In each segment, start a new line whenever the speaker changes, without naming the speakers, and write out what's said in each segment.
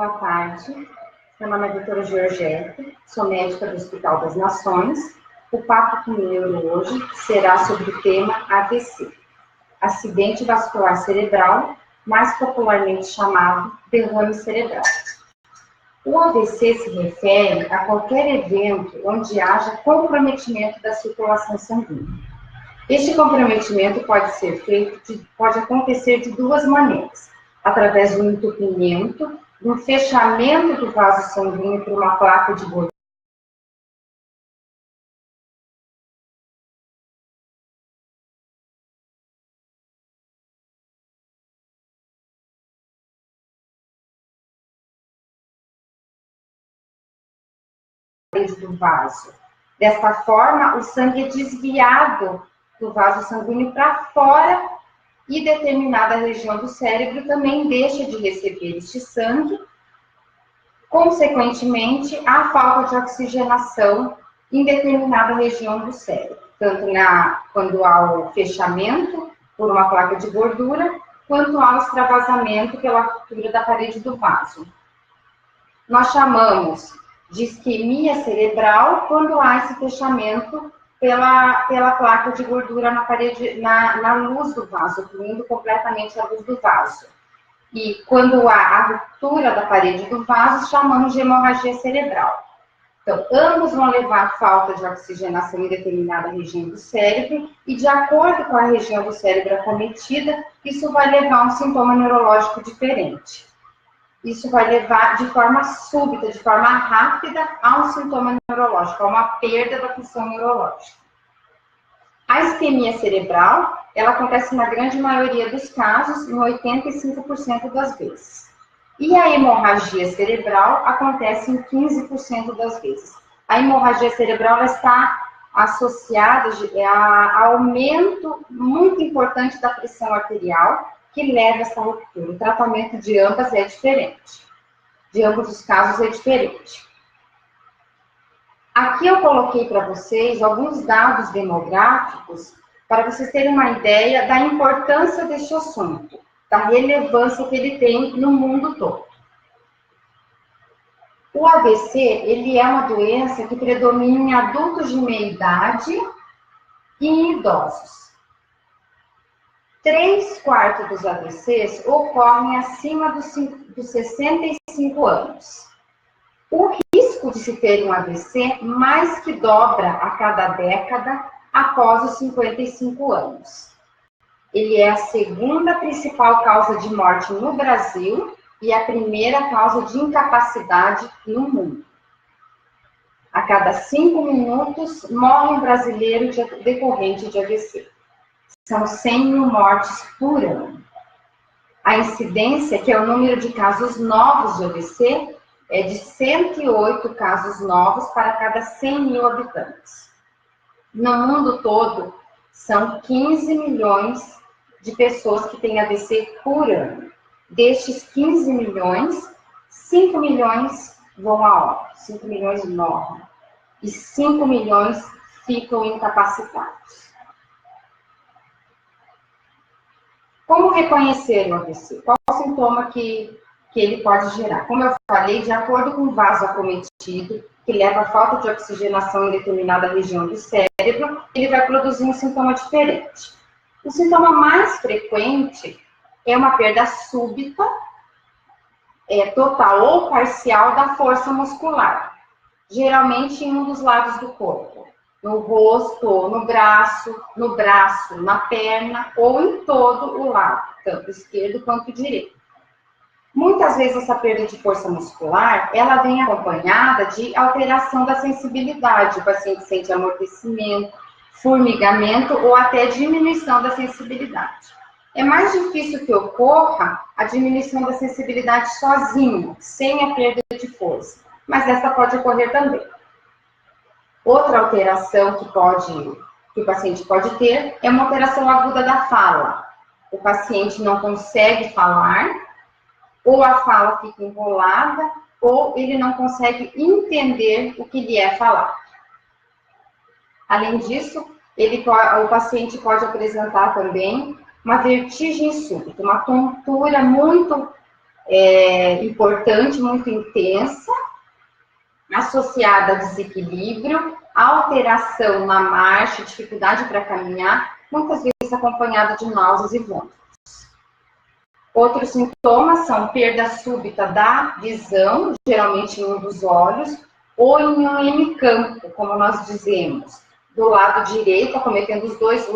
Boa tarde, meu nome é doutora Georgette, sou médica do Hospital das Nações. O papo com o neuro hoje será sobre o tema AVC, acidente vascular cerebral, mais popularmente chamado derrame cerebral. O AVC se refere a qualquer evento onde haja comprometimento da circulação sanguínea. Este comprometimento pode acontecer de duas maneiras: através do entupimento, do fechamento do vaso sanguíneo por uma placa de gordura do vaso. Desta forma, o sangue é desviado do vaso sanguíneo para fora e determinada região do cérebro também deixa de receber este sangue. Consequentemente, há falta de oxigenação em determinada região do cérebro, tanto quando há o fechamento por uma placa de gordura, quanto há o extravasamento pela ruptura da parede do vaso. Nós chamamos de isquemia cerebral quando há esse fechamento pela placa de gordura na parede, na luz do vaso, obstruindo completamente a luz do vaso. E quando há a ruptura da parede do vaso, chamamos de hemorragia cerebral. Então, ambos vão levar a falta de oxigenação em determinada região do cérebro, e de acordo com a região do cérebro acometida, isso vai levar a um sintoma neurológico diferente. Isso vai levar de forma súbita, de forma rápida, a um sintoma neurológico, a uma perda da função neurológica. A isquemia cerebral, ela acontece na grande maioria dos casos, em 85% das vezes. E a hemorragia cerebral acontece em 15% das vezes. A hemorragia cerebral ela está associada a aumento muito importante da pressão arterial, que leva a essa ruptura. O tratamento de ambas é diferente. De ambos os casos é diferente. Aqui eu coloquei para vocês alguns dados demográficos para vocês terem uma ideia da importância deste assunto, da relevância que ele tem no mundo todo. O AVC, ele é uma doença que predomina em adultos de meia idade e em idosos. 3/4 dos AVCs ocorrem acima dos 65 anos. O risco de se ter um AVC mais que dobra a cada década após os 55 anos. Ele é a segunda principal causa de morte no Brasil e a primeira causa de incapacidade no mundo. A cada 5 minutos morre um brasileiro decorrente de AVC. São 100 mil mortes por ano. A incidência, que é o número de casos novos de AVC, é de 108 casos novos para cada 100 mil habitantes. No mundo todo, são 15 milhões de pessoas que têm AVC por ano. Destes 15 milhões, 5 milhões vão a óbito, 5 milhões morrem. E 5 milhões ficam incapacitados. Como reconhecer o AVC? Qual o sintoma que ele pode gerar? Como eu falei, de acordo com o vaso acometido, que leva a falta de oxigenação em determinada região do cérebro, ele vai produzir um sintoma diferente. O sintoma mais frequente é uma perda súbita, total ou parcial da força muscular, geralmente em um dos lados do corpo. No rosto, no braço, na perna ou em todo o lado, tanto esquerdo quanto direito. Muitas vezes essa perda de força muscular, ela vem acompanhada de alteração da sensibilidade. O paciente sente amortecimento, formigamento ou até diminuição da sensibilidade. É mais difícil que ocorra a diminuição da sensibilidade sozinha, sem a perda de força, mas essa pode ocorrer também. Outra alteração que o paciente pode ter é uma alteração aguda da fala. O paciente não consegue falar, ou a fala fica enrolada, ou ele não consegue entender o que lhe é falado. Além disso, o paciente pode apresentar também uma vertigem súbita, uma tontura muito importante, muito intensa, associada a desequilíbrio, alteração na marcha, dificuldade para caminhar, muitas vezes acompanhada de náuseas e vômitos. Outros sintomas são perda súbita da visão, geralmente em um dos olhos, ou em um hemicampo, como nós dizemos, do lado direito, acometendo os dois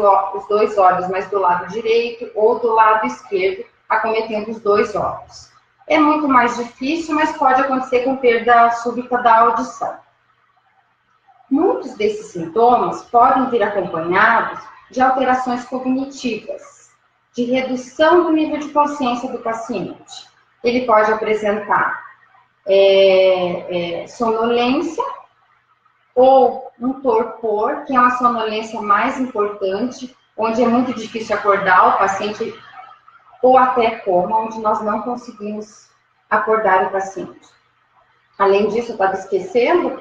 olhos, mas do lado direito, ou do lado esquerdo, acometendo os dois olhos. É muito mais difícil, mas pode acontecer com perda súbita da audição. Muitos desses sintomas podem vir acompanhados de alterações cognitivas, de redução do nível de consciência do paciente. Ele pode apresentar sonolência ou um torpor, que é uma sonolência mais importante, onde é muito difícil acordar o paciente, ou até coma, onde nós não conseguimos acordar o paciente. Além disso, eu estava esquecendo,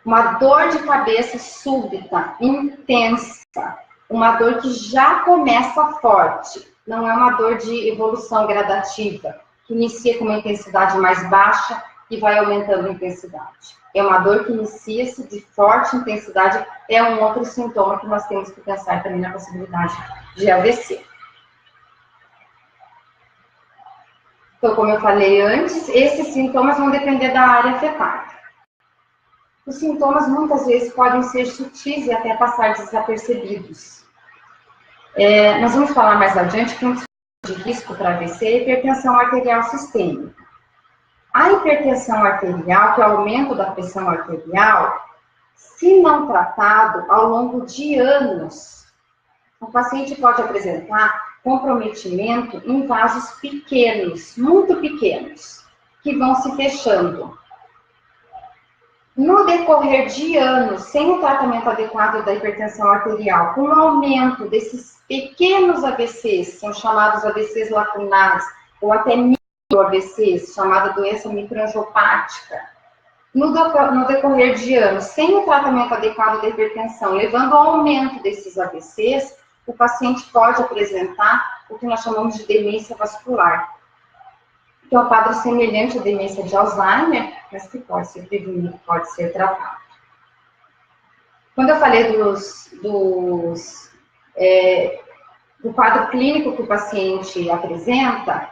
uma dor de cabeça súbita, intensa, uma dor que já começa forte, não é uma dor de evolução gradativa, que inicia com uma intensidade mais baixa e vai aumentando a intensidade. É uma dor que inicia-se de forte intensidade, é um outro sintoma que nós temos que pensar também na possibilidade de AVC. Então, como eu falei antes, esses sintomas vão depender da área afetada. Os sintomas muitas vezes podem ser sutis e até passar desapercebidos. Nós vamos falar mais adiante que um de risco para AVC é a hipertensão arterial sistêmica. A hipertensão arterial, que é o aumento da pressão arterial, se não tratado ao longo de anos, o paciente pode apresentar comprometimento em vasos pequenos, muito pequenos, que vão se fechando. No decorrer de anos, sem o tratamento adequado da hipertensão arterial, com o aumento desses pequenos AVCs, são chamados AVCs lacunares, ou até micro-AVCs, chamada doença microangiopática, no decorrer de anos, sem o tratamento adequado da hipertensão, levando ao aumento desses AVCs, o paciente pode apresentar o que nós chamamos de demência vascular, que é um quadro semelhante à demência de Alzheimer, mas que pode ser prevenido, pode ser tratado. Quando eu falei do quadro clínico que o paciente apresenta,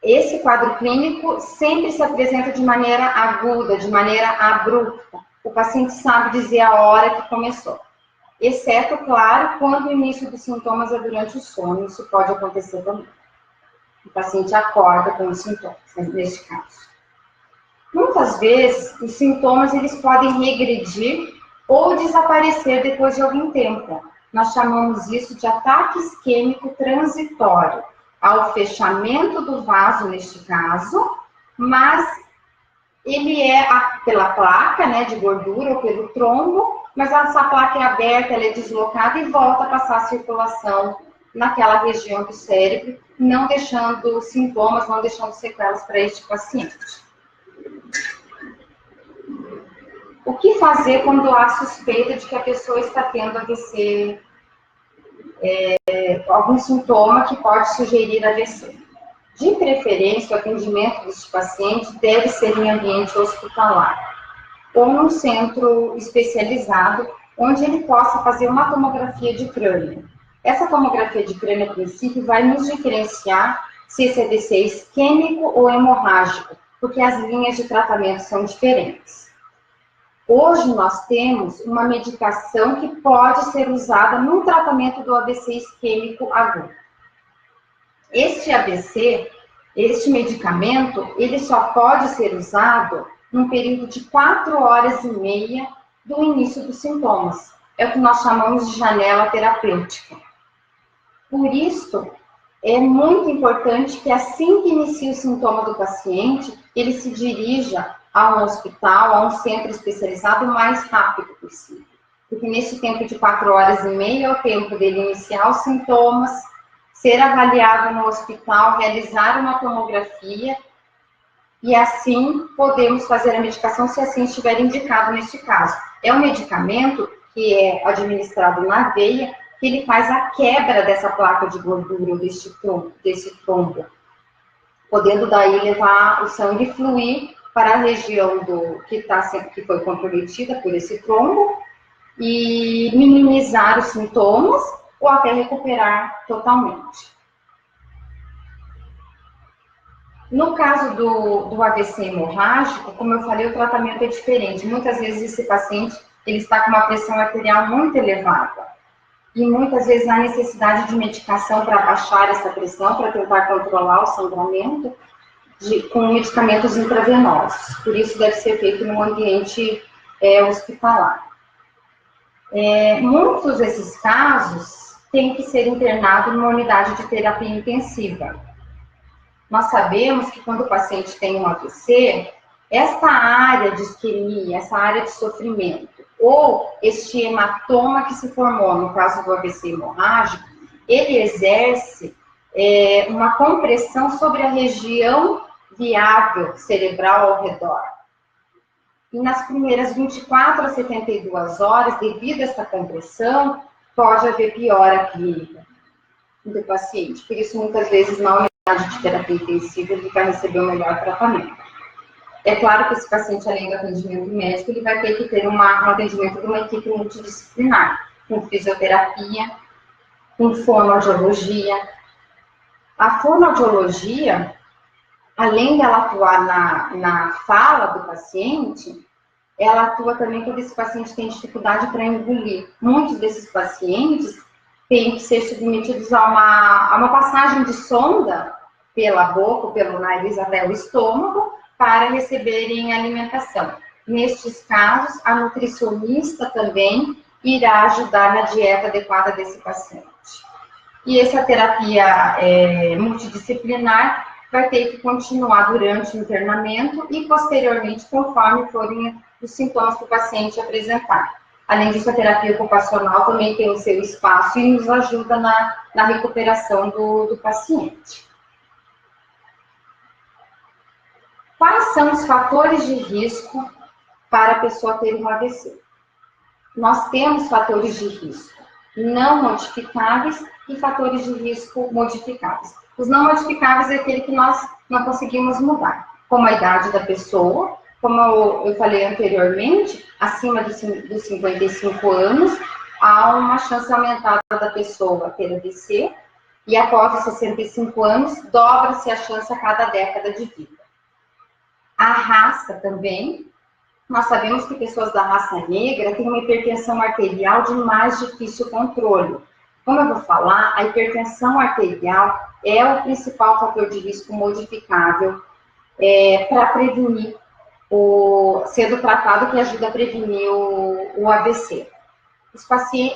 esse quadro clínico sempre se apresenta de maneira aguda, de maneira abrupta. O paciente sabe dizer a hora que começou. Exceto, claro, quando o início dos sintomas é durante o sono, isso pode acontecer também. O paciente acorda com os sintomas, neste caso. Muitas vezes, os sintomas eles podem regredir ou desaparecer depois de algum tempo. Nós chamamos isso de ataque isquêmico transitório, ao fechamento do vaso, neste caso, mas ele é pela placa, né, de gordura ou pelo trombo, mas essa placa é aberta, ela é deslocada e volta a passar a circulação naquela região do cérebro, não deixando sintomas, não deixando sequelas para este paciente. O que fazer quando há suspeita de que a pessoa está tendo AVC, algum sintoma que pode sugerir AVC? De preferência, o atendimento deste paciente deve ser em ambiente hospitalar ou num centro especializado, onde ele possa fazer uma tomografia de crânio. Essa tomografia de crânio, a princípio, vai nos diferenciar se esse AVC é isquêmico ou hemorrágico, porque as linhas de tratamento são diferentes. Hoje nós temos uma medicação que pode ser usada no tratamento do AVC isquêmico agudo. Este medicamento, ele só pode ser usado num período de 4 horas e meia do início dos sintomas. É o que nós chamamos de janela terapêutica. Por isso, é muito importante que assim que inicie o sintoma do paciente, ele se dirija a um hospital, a um centro especializado o mais rápido possível. Porque nesse tempo de 4 horas e meia é o tempo dele iniciar os sintomas, ser avaliado no hospital, realizar uma tomografia, e assim podemos fazer a medicação se assim estiver indicado neste caso. É um medicamento que é administrado na veia, que ele faz a quebra dessa placa de gordura, desse trombo. podendo daí levar o sangue fluir para a região que foi comprometida por esse trombo e minimizar os sintomas ou até recuperar totalmente. No caso do AVC hemorrágico, como eu falei, o tratamento é diferente. Muitas vezes esse paciente ele está com uma pressão arterial muito elevada e muitas vezes há necessidade de medicação para baixar essa pressão, para tentar controlar o sangramento com medicamentos intravenosos. Por isso deve ser feito no ambiente hospitalar. Muitos desses casos têm que ser internados numa unidade de terapia intensiva. Nós sabemos que quando o paciente tem um AVC, essa área de isquemia, essa área de sofrimento, ou este hematoma que se formou no caso do AVC hemorrágico, ele exerce uma compressão sobre a região viável cerebral ao redor. E nas primeiras 24 a 72 horas, devido a essa compressão, pode haver piora clínica do paciente. Por isso, muitas vezes, na unidade de terapia intensiva, ele vai receber o melhor tratamento. É claro que esse paciente, além do atendimento médico, ele vai ter que ter um atendimento de uma equipe multidisciplinar, com fisioterapia, com fonoaudiologia. A fonoaudiologia, além dela atuar na fala do paciente, ela atua também quando esse paciente tem dificuldade para engolir. Muitos desses pacientes têm que ser submetidos a uma passagem de sonda pela boca, pelo nariz até o estômago, para receberem alimentação. Nestes casos, a nutricionista também irá ajudar na dieta adequada desse paciente. E essa terapia multidisciplinar vai ter que continuar durante o internamento e posteriormente, conforme forem os sintomas que o paciente apresentar. Além disso, a terapia ocupacional também tem o seu espaço e nos ajuda na recuperação do paciente. Quais são os fatores de risco para a pessoa ter um AVC? Nós temos fatores de risco não modificáveis e fatores de risco modificáveis. Os não modificáveis é aquele que nós não conseguimos mudar, como a idade da pessoa, como eu falei anteriormente, acima dos 55 anos, há uma chance aumentada da pessoa ter AVC, e após os 65 anos, dobra-se a chance a cada década de vida. A raça também, nós sabemos que pessoas da raça negra têm uma hipertensão arterial de mais difícil controle. Como eu vou falar, a hipertensão arterial é o principal fator de risco modificável para prevenir, sendo tratado que ajuda a prevenir o AVC.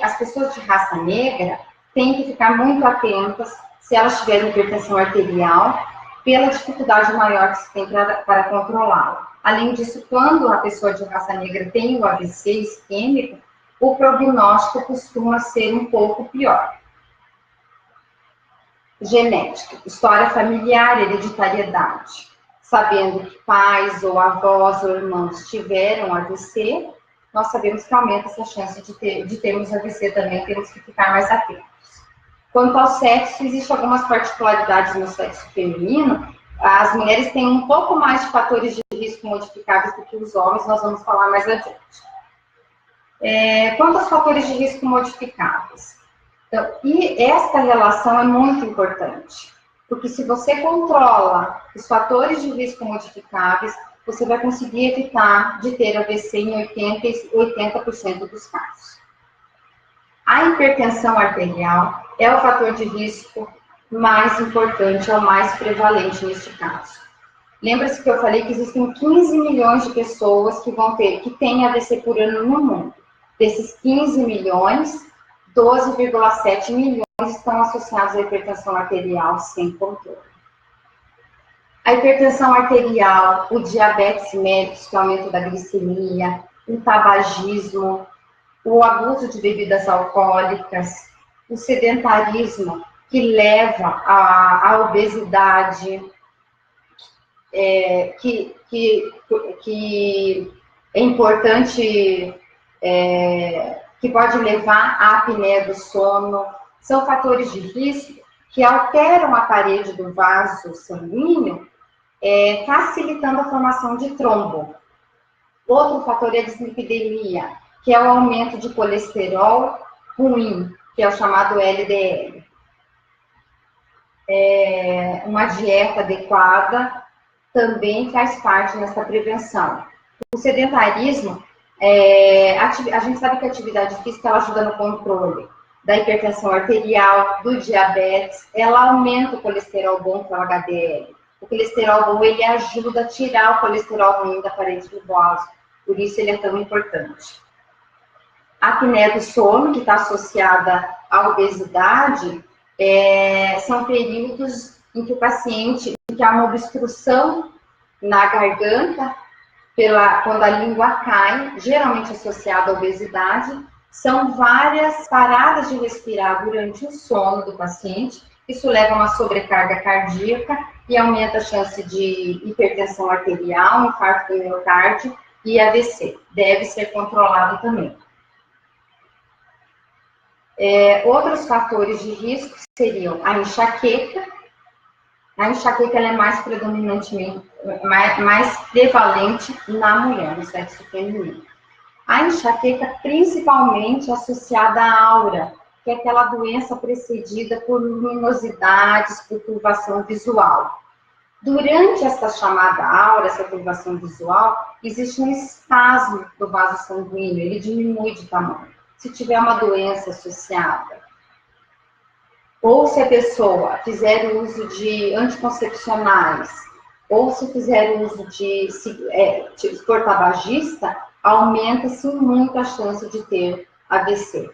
As pessoas de raça negra têm que ficar muito atentas se elas tiverem hipertensão arterial, pela dificuldade maior que se tem para controlá-la. Além disso, quando a pessoa de raça negra tem o AVC isquêmico, o prognóstico costuma ser um pouco pior. Genética, história familiar, hereditariedade. Sabendo que pais ou avós ou irmãos tiveram AVC, nós sabemos que aumenta essa chance de termos AVC também, temos que ficar mais atentos. Quanto ao sexo, existem algumas particularidades no sexo feminino. As mulheres têm um pouco mais de fatores de risco modificáveis do que os homens, nós vamos falar mais adiante. Quanto aos fatores de risco modificáveis? Então, e esta relação é muito importante, porque se você controla os fatores de risco modificáveis, você vai conseguir evitar de ter AVC em 80% dos casos. A hipertensão arterial é o fator de risco mais importante, é o mais prevalente neste caso. Lembra-se que eu falei que existem 15 milhões de pessoas que têm AVC por ano no mundo. Desses 15 milhões, 12,7 milhões estão associados à hipertensão arterial sem controle. A hipertensão arterial, o diabetes mellitus, que é o aumento da glicemia, o tabagismo, o abuso de bebidas alcoólicas, o sedentarismo, que leva à obesidade, que é importante, que pode levar à apneia do sono, são fatores de risco que alteram a parede do vaso sanguíneo facilitando a formação de trombo. Outro fator é a dislipidemia, que é o aumento de colesterol ruim, que é o chamado LDL. Uma dieta adequada também faz parte nessa prevenção. O sedentarismo, a gente sabe que a atividade física ela ajuda no controle da hipertensão arterial, do diabetes, ela aumenta o colesterol bom, que é o HDL. O colesterol bom, ele ajuda a tirar o colesterol ruim da parede do vaso, por isso ele é tão importante. A apneia do sono, que está associada à obesidade, são períodos em que o paciente, em que há uma obstrução na garganta, quando a língua cai, geralmente associada à obesidade, são várias paradas de respirar durante o sono do paciente. Isso leva a uma sobrecarga cardíaca e aumenta a chance de hipertensão arterial, infarto do miocárdio e AVC. Deve ser controlado também. Outros fatores de risco seriam a enxaqueca. A enxaqueca ela é mais predominantemente, mais prevalente na mulher, no sexo feminino. A enxaqueca principalmente associada à aura, que é aquela doença precedida por luminosidades, por turvação visual. Durante essa chamada aura, essa turvação visual, existe um espasmo do vaso sanguíneo, ele diminui de tamanho. Se tiver uma doença associada, ou se a pessoa fizer uso de anticoncepcionais, ou se fizer uso de for tabagista, aumenta-se muito a chance de ter AVC,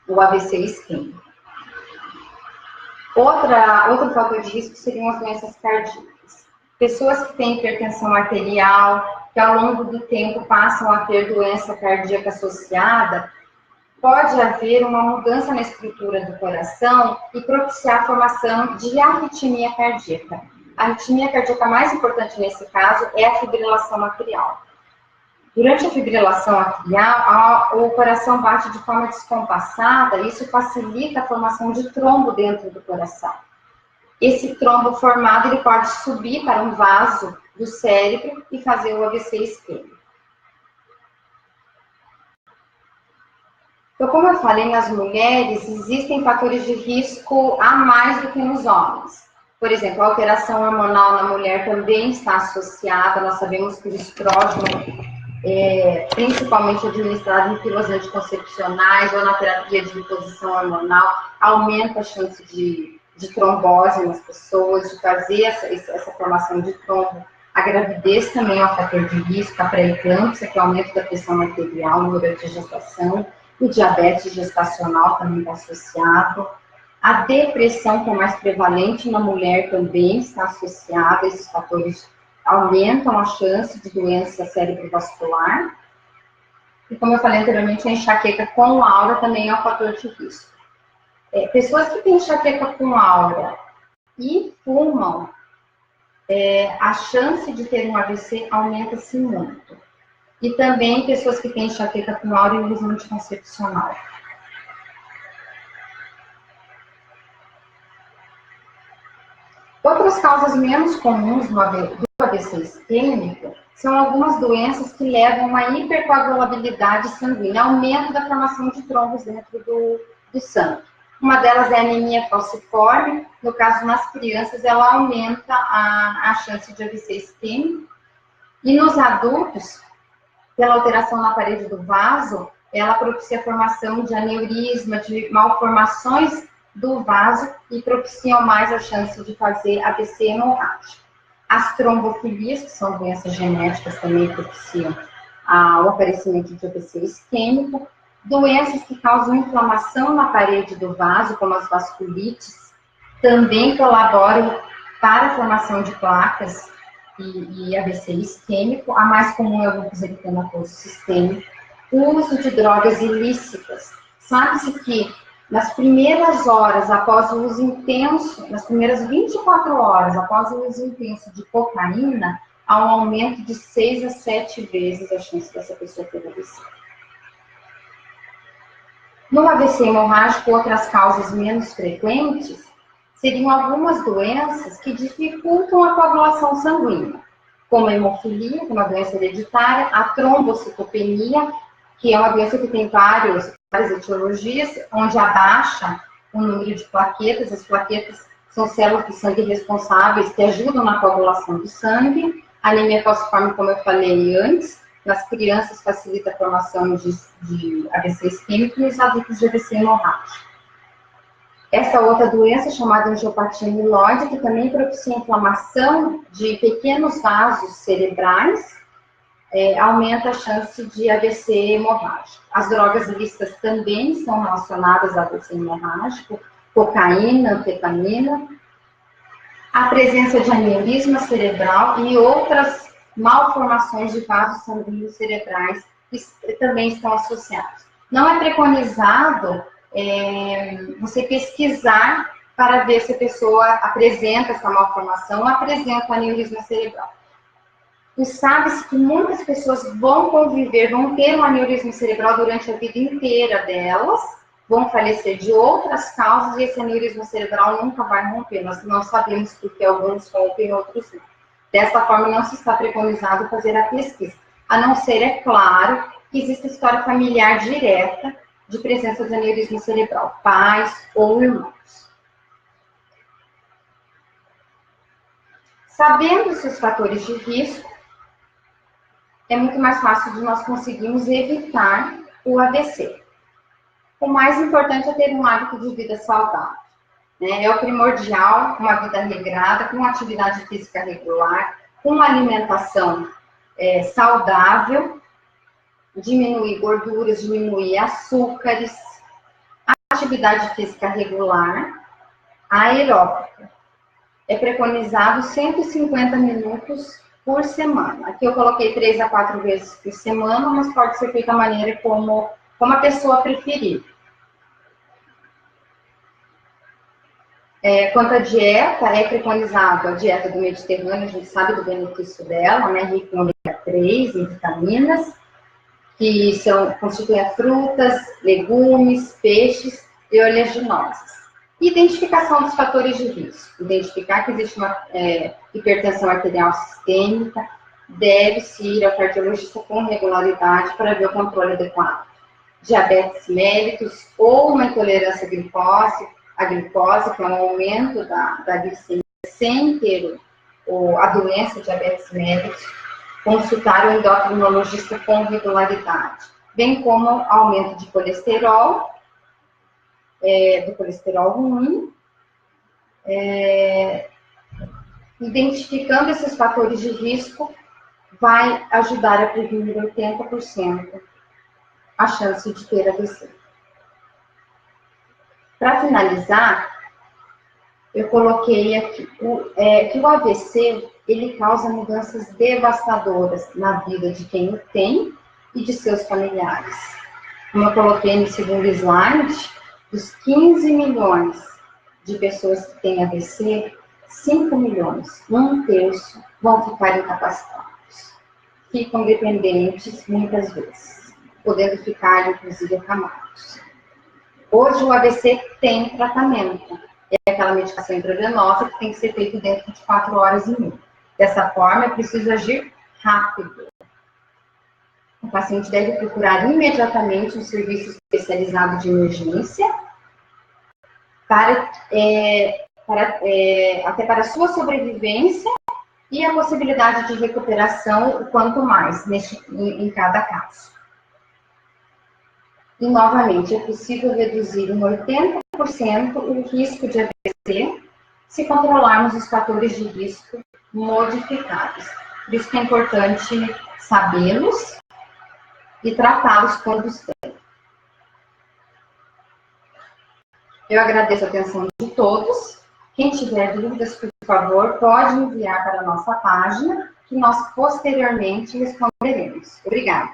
o AVC isquêmico. Outro fator de risco seriam as doenças cardíacas. Pessoas que têm hipertensão arterial, que ao longo do tempo passam a ter doença cardíaca associada, pode haver uma mudança na estrutura do coração e propiciar a formação de arritmia cardíaca. A arritmia cardíaca mais importante nesse caso é a fibrilação atrial. Durante a fibrilação atrial, o coração bate de forma descompassada e isso facilita a formação de trombo dentro do coração. Esse trombo formado ele pode subir para um vaso do cérebro e fazer o AVC isquêmico. Então, como eu falei, nas mulheres existem fatores de risco a mais do que nos homens. Por exemplo, a alteração hormonal na mulher também está associada. Nós sabemos que o estrógeno, principalmente administrado em pílulas anticoncepcionais ou na terapia de reposição hormonal, aumenta a chance de trombose nas pessoas, de fazer essa formação de trombo. A gravidez também é um fator de risco, a pré-eclâmpsia, que é o aumento da pressão arterial durante a gestação. O diabetes gestacional também está associado. A depressão, que é mais prevalente na mulher, também está associada. Esses fatores aumentam a chance de doença cerebrovascular. E como eu falei anteriormente, a enxaqueca com aura também é um fator de risco. Pessoas que têm enxaqueca com aura e fumam, a chance de ter um AVC aumenta-se muito. E também pessoas que têm enxaqueca com aura e uso anticoncepcional. Outras causas menos comuns do AVC isquêmico são algumas doenças que levam a uma hipercoagulabilidade sanguínea, aumento da formação de trombos dentro do sangue. Uma delas é a anemia falciforme, no caso nas crianças ela aumenta a chance de AVC isquêmico. E nos adultos, pela alteração na parede do vaso, ela propicia a formação de aneurisma, de malformações do vaso e propiciam mais a chance de fazer AVC hemorrágico. As trombofilias, que são doenças genéticas, também propiciam o aparecimento de AVC isquêmico. Doenças que causam inflamação na parede do vaso, como as vasculites, também colaboram para a formação de placas e AVC isquêmico. A mais comum é o lúpus eritematoso sistêmico. O uso de drogas ilícitas. Sabe-se que nas primeiras horas após o uso intenso, nas primeiras 24 horas após o uso intenso de cocaína, há um aumento de 6 a 7 vezes a chance dessa pessoa ter AVC. No AVC hemorrágico, outras causas menos frequentes seriam algumas doenças que dificultam a coagulação sanguínea, como a hemofilia, que é uma doença hereditária, a trombocitopenia, que é uma doença que tem várias etiologias, onde abaixa o número de plaquetas. As plaquetas são células de sangue responsáveis que ajudam na coagulação do sangue. A anemia falciforme, como eu falei antes, nas crianças facilita a formação de AVC isquêmico e nos adultos de AVC hemorrágico. Essa outra doença, chamada angiopatia amiloide, que também propicia inflamação de pequenos vasos cerebrais, aumenta a chance de AVC hemorrágico. As drogas ilícitas também são relacionadas a AVC hemorrágico, cocaína, anfetamina, a presença de aneurisma cerebral e outras malformações de vasos sanguíneos cerebrais que também estão associados. Não é preconizado você pesquisar para ver se a pessoa apresenta essa malformação ou apresenta o aneurisma cerebral. E sabe-se que muitas pessoas vão conviver, vão ter um aneurisma cerebral durante a vida inteira delas, vão falecer de outras causas e esse aneurisma cerebral nunca vai romper. Nós não sabemos porque alguns rompem e outros não. Dessa forma, não se está preconizado fazer a pesquisa, a não ser, é claro, que existe história familiar direta de presença de aneurisma cerebral, pais ou irmãos. Sabendo esses fatores de risco, é muito mais fácil de nós conseguirmos evitar o AVC. O mais importante é ter um hábito de vida saudável, né? É o primordial, uma vida regrada, com atividade física regular, com uma alimentação saudável, diminuir gorduras, diminuir açúcares, atividade física regular, aeróbica. É preconizado 150 minutos por semana. Aqui eu coloquei 3 a 4 vezes por semana, mas pode ser feita da maneira como a pessoa preferir. Quanto à dieta, é preconizado a dieta do Mediterrâneo, a gente sabe do benefício dela, né? Rica em ômega 3 e vitaminas, que constituem frutas, legumes, peixes e oleaginosas. Identificação dos fatores de risco. Identificar que existe uma hipertensão arterial sistêmica, deve-se ir ao cardiologista com regularidade para ver o controle adequado. Diabetes mellitus ou uma intolerância à glicose, que é um aumento da glicemia sem ter a doença diabetes mellitus, consultar o endocrinologista com regularidade, bem como aumento de colesterol, do colesterol ruim, identificando esses fatores de risco, vai ajudar a prevenir 80% a chance de ter AVC. Para finalizar, eu coloquei aqui que o AVC, ele causa mudanças devastadoras na vida de quem o tem e de seus familiares. Como eu coloquei no segundo slide, dos 15 milhões de pessoas que têm AVC, 5 milhões, 1/3, vão ficar incapacitados. Ficam dependentes muitas vezes, podendo ficar, inclusive, acamados. Hoje, o AVC tem tratamento. É aquela medicação intravenosa que tem que ser feita dentro de 4 horas e meia. Dessa forma, é preciso agir rápido. O paciente deve procurar imediatamente um serviço especializado de emergência até para a sua sobrevivência e a possibilidade de recuperação o quanto mais em cada caso. E, novamente, é possível reduzir em 80% o risco de AVC se controlarmos os fatores de risco modificados. Por isso que é importante sabê-los e tratá-los quando os têm. Eu agradeço a atenção de todos. Quem tiver dúvidas, por favor, pode enviar para a nossa página, que nós posteriormente responderemos. Obrigada.